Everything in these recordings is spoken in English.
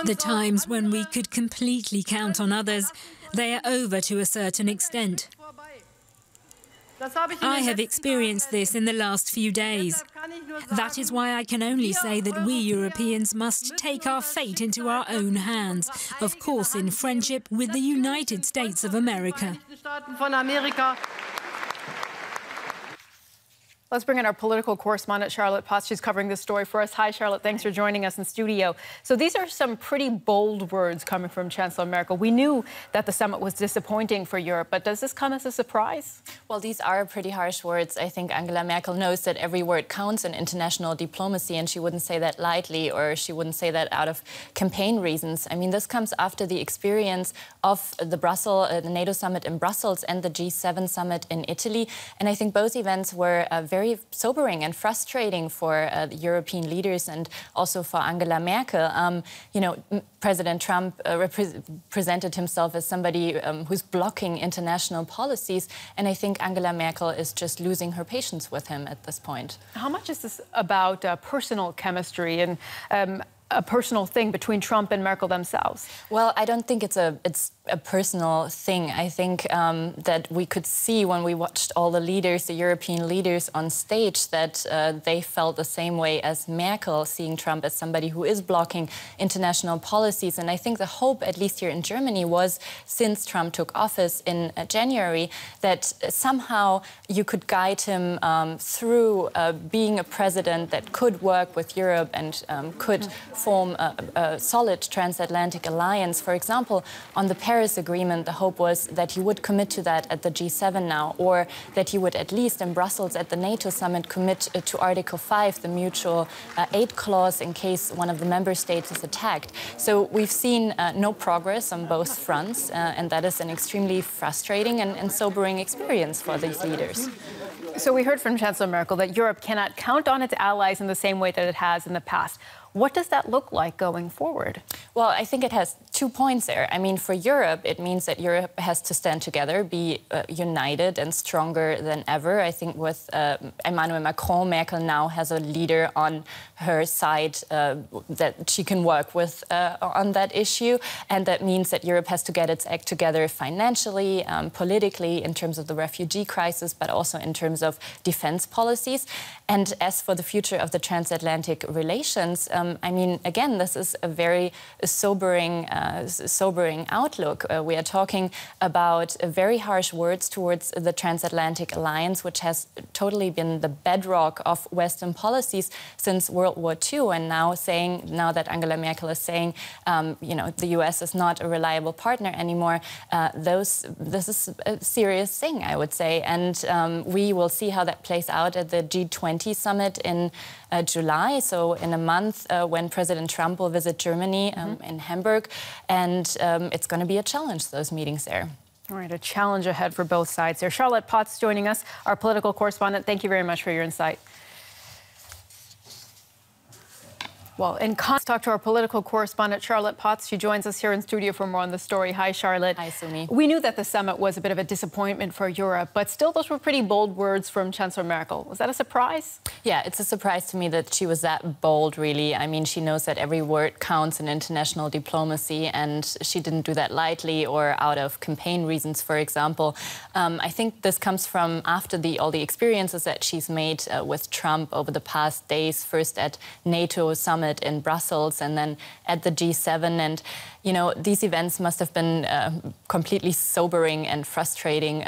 The times when we could completely count on others, they are over to a certain extent. I have experienced this in the last few days. That is why I can only say that we Europeans must take our fate into our own hands, of course in friendship with the United States of America. Let's bring in our political correspondent, Charlotte Potts. She's covering this story for us. Hi, Charlotte. Thanks for joining us in studio. So these are some pretty bold words coming from Chancellor Merkel. We knew that the summit was disappointing for Europe, but does this come as a surprise? Well, these are pretty harsh words. I think Angela Merkel knows that every word counts in international diplomacy, and she wouldn't say that lightly, or she wouldn't say that out of campaign reasons. I mean, this comes after the experience of the NATO summit in Brussels and the G7 summit in Italy. And I think both events were very sobering and frustrating for the European leaders and also for Angela Merkel. You know, President Trump presented himself as somebody who's blocking international policies, and I think Angela Merkel is just losing her patience with him at this point. How much is this about personal chemistry and a personal thing between Trump and Merkel themselves? Well, I don't think it's a personal thing. I think that we could see when we watched all the leaders, the European leaders on stage, that they felt the same way as Merkel, seeing Trump as somebody who is blocking international policies. And I think the hope, at least here in Germany, was, since Trump took office in January, that somehow you could guide him through being a president that could work with Europe and could form a solid transatlantic alliance. For example, on the Paris Agreement, the hope was that he would commit to that at the G7 now, or that he would at least in Brussels at the NATO summit commit to Article 5, the mutual aid clause, in case one of the member states is attacked. So we've seen no progress on both fronts, and that is an extremely frustrating and sobering experience for these leaders. So we heard from Chancellor Merkel that Europe cannot count on its allies in the same way that it has in the past. What does that look like going forward? Well, I think it has 2 points there. I mean, for Europe, it means that Europe has to stand together, be united and stronger than ever. I think with Emmanuel Macron, Merkel now has a leader on her side that she can work with on that issue. And that means that Europe has to get its act together financially, politically, in terms of the refugee crisis, but also in terms of defense policies. And as for the future of the transatlantic relations, I mean, again, this is a very sobering outlook. We are talking about very harsh words towards the transatlantic alliance, which has totally been the bedrock of Western policies since World War II. And now that Angela Merkel is saying, you know, the US is not a reliable partner anymore, this is a serious thing, I would say. And we will see how that plays out at the G20 summit in July, so in a month, when President Trump will visit Germany in Hamburg. And it's going to be a challenge, those meetings there. All right, a challenge ahead for both sides there. Charlotte Potts joining us, our political correspondent. Thank you very much for your insight. Well, let's talk to our political correspondent, Charlotte Potts. She joins us here in studio for more on the story. Hi, Charlotte. Hi, Sumi. We knew that the summit was a bit of a disappointment for Europe, but still those were pretty bold words from Chancellor Merkel. Was that a surprise? Yeah, it's a surprise to me that she was that bold, really. I mean, she knows that every word counts in international diplomacy, and she didn't do that lightly or out of campaign reasons, for example. I think this comes from after all the experiences that she's made with Trump over the past days, first at NATO summit in Brussels and then at the G7. And, you know, these events must have been completely sobering and frustrating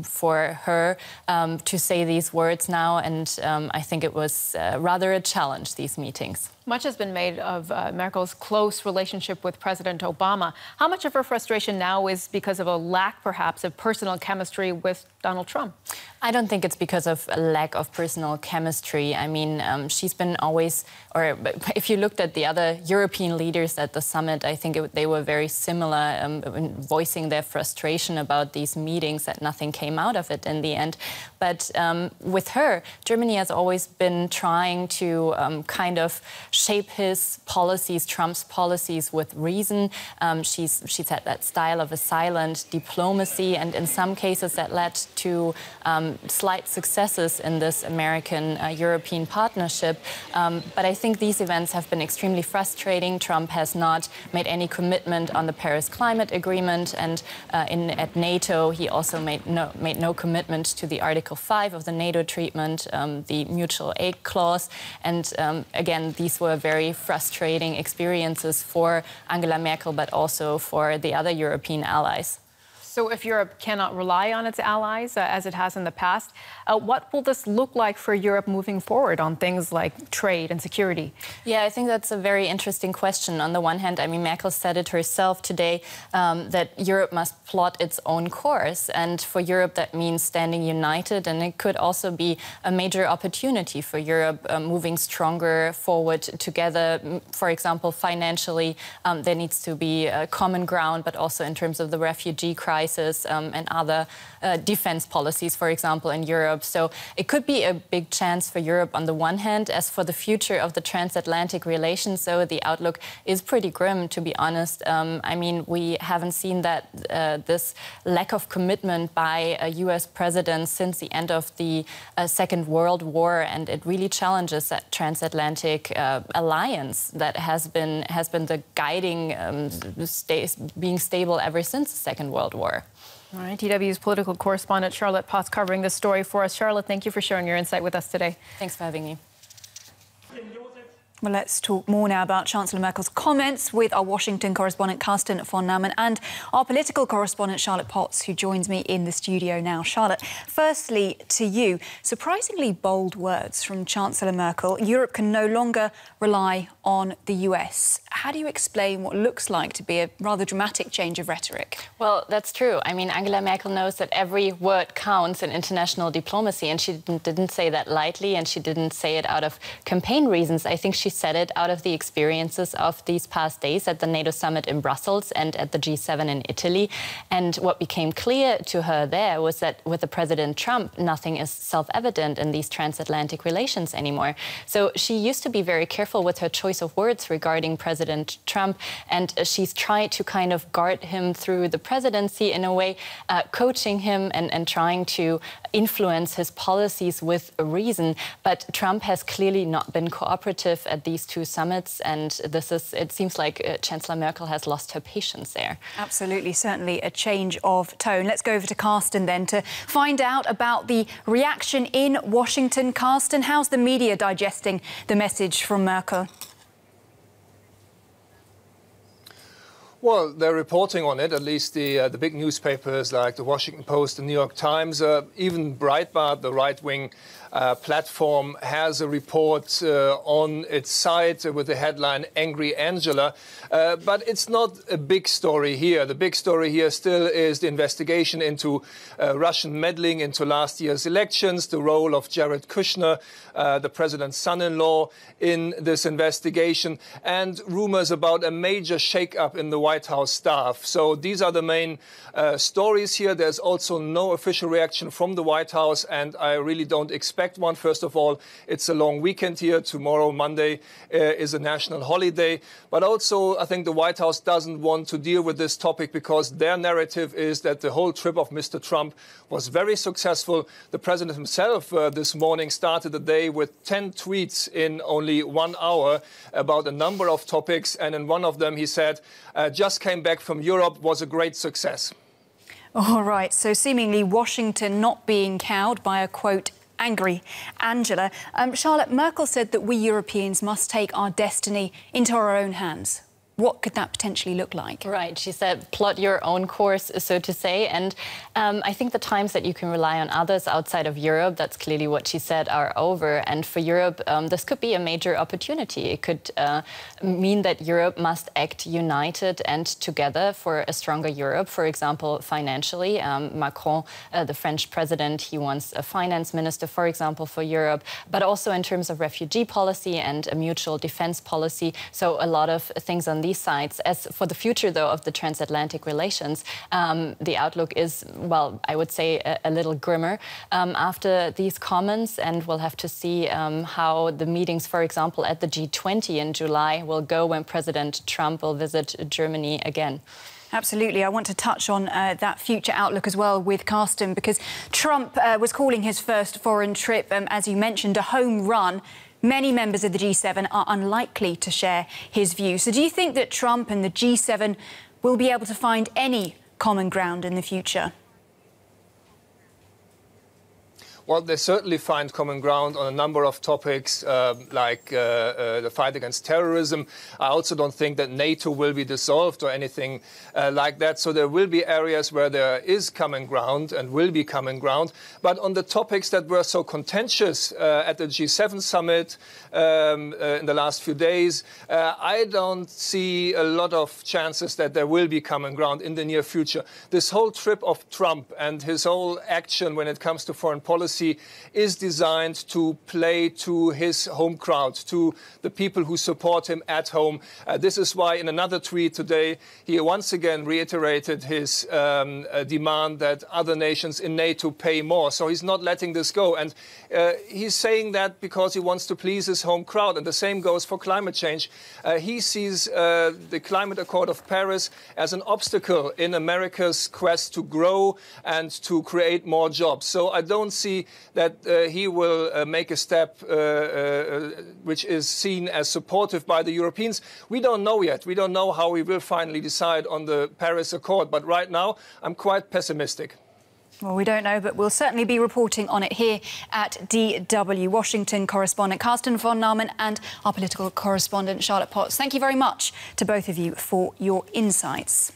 for her to say these words now. And I think it was rather a challenge, these meetings. Much has been made of Merkel's close relationship with President Obama. How much of her frustration now is because of a lack, perhaps, of personal chemistry with Donald Trump? I don't think it's because of a lack of personal chemistry. I mean, she's been always, or if you looked at the other European leaders at the summit, I think they were very similar in voicing their frustration about these meetings, that nothing came out of it in the end. But with her, Germany has always been trying to kind of shape his policies, Trump's policies, with reason. She's had that style of a silent diplomacy, and in some cases that led to slight successes in this American-European partnership. But I think these events have been extremely frustrating. Trump has not made any commitment on the Paris Climate Agreement, and at NATO he also made no commitment to the Article 5 of the NATO treatment, the mutual aid clause. And again, these were very frustrating experiences for Angela Merkel, but also for the other European allies. So if Europe cannot rely on its allies, as it has in the past, what will this look like for Europe moving forward on things like trade and security? Yeah, I think that's a very interesting question. On the one hand, I mean, Merkel said it herself today that Europe must plot its own course. And for Europe, that means standing united. And it could also be a major opportunity for Europe moving stronger forward together. For example, financially, there needs to be a common ground, but also in terms of the refugee crisis. And other defense policies, for example, in Europe. So it could be a big chance for Europe on the one hand. As for the future of the transatlantic relations, so the outlook is pretty grim, to be honest. I mean, we haven't seen that this lack of commitment by a US president since the end of the Second World War, and it really challenges that transatlantic alliance that has been the guiding, being stable ever since the Second World War. All right, DW's political correspondent Charlotte Potts covering this story for us. Charlotte, thank you for sharing your insight with us today. Thanks for having me. Well, let's talk more now about Chancellor Merkel's comments with our Washington correspondent Carsten von Namen and our political correspondent Charlotte Potts, who joins me in the studio now. Charlotte, firstly to you, surprisingly bold words from Chancellor Merkel. Europe can no longer rely on the US. How do you explain what looks like to be a rather dramatic change of rhetoric? Well, that's true. I mean, Angela Merkel knows that every word counts in international diplomacy, and she didn't say that lightly, and she didn't say it out of campaign reasons. I think she said it out of the experiences of these past days at the NATO summit in Brussels and at the G7 in Italy. And what became clear to her there was that with the President Trump, nothing is self-evident in these transatlantic relations anymore. So she used to be very careful with her choice of words regarding President Trump, and she's tried to kind of guard him through the presidency in a way, coaching him and trying to influence his policies with reason. But Trump has clearly not been cooperative at these two summits, and it seems like Chancellor Merkel has lost her patience there. Absolutely, certainly a change of tone. Let's go over to Carsten then to find out about the reaction in Washington. Carsten, how's the media digesting the message from Merkel? Well, they're reporting on it, at least the big newspapers like the Washington Post, the New York Times, even Breitbart, the right-wing platform, has a report on its site with the headline Angry Angela. But it's not a big story here. The big story here still is the investigation into Russian meddling into last year's elections, the role of Jared Kushner, the president's son-in-law, in this investigation, and rumors about a major shake-up in the White House staff. So these are the main stories here. There's also no official reaction from the White House, and I really don't expect one. First of all, it's a long weekend here. Tomorrow, Monday, is a national holiday. But also, I think the White House doesn't want to deal with this topic because their narrative is that the whole trip of Mr. Trump was very successful. The president himself this morning started the day with 10 tweets in only 1 hour about a number of topics. And in one of them, he said, just came back from Europe, was a great success. All right, so seemingly Washington not being cowed by a, quote, angry Angela. Charlotte, Merkel said that we Europeans must take our destiny into our own hands. What could that potentially look like? Right, she said, plot your own course, so to say. And I think the times that you can rely on others outside of Europe, that's clearly what she said, are over. And for Europe, this could be a major opportunity. It could mean that Europe must act united and together for a stronger Europe. For example, financially, Macron, the French president, he wants a finance minister, for example, for Europe, but also in terms of refugee policy and a mutual defense policy. So a lot of things on these sides. As for the future, though, of the transatlantic relations, the outlook is, well, I would say a little grimmer after these comments, and we'll have to see how the meetings, for example, at the G20 in July will go when President Trump will visit Germany again. Absolutely. I want to touch on that future outlook as well with Carsten, because Trump was calling his first foreign trip, as you mentioned, a home run. Many members of the G7 are unlikely to share his view. So do you think that Trump and the G7 will be able to find any common ground in the future? Well, they certainly find common ground on a number of topics, like the fight against terrorism. I also don't think that NATO will be dissolved or anything like that. So there will be areas where there is common ground and will be common ground. But on the topics that were so contentious at the G7 summit in the last few days, I don't see a lot of chances that there will be common ground in the near future. This whole trip of Trump and his whole action when it comes to foreign policy is designed to play to his home crowd, to the people who support him at home. This is why in another tweet today, he once again reiterated his demand that other nations in NATO pay more. So he's not letting this go. And he's saying that because he wants to please his home crowd. And the same goes for climate change. He sees the Climate Accord of Paris as an obstacle in America's quest to grow and to create more jobs. So I don't see that he will make a step which is seen as supportive by the Europeans. We don't know yet. We don't know how he will finally decide on the Paris Accord. But right now, I'm quite pessimistic. Well, we don't know, but we'll certainly be reporting on it here at DW. Washington correspondent Carsten von Namen and our political correspondent Charlotte Potts. Thank you very much to both of you for your insights.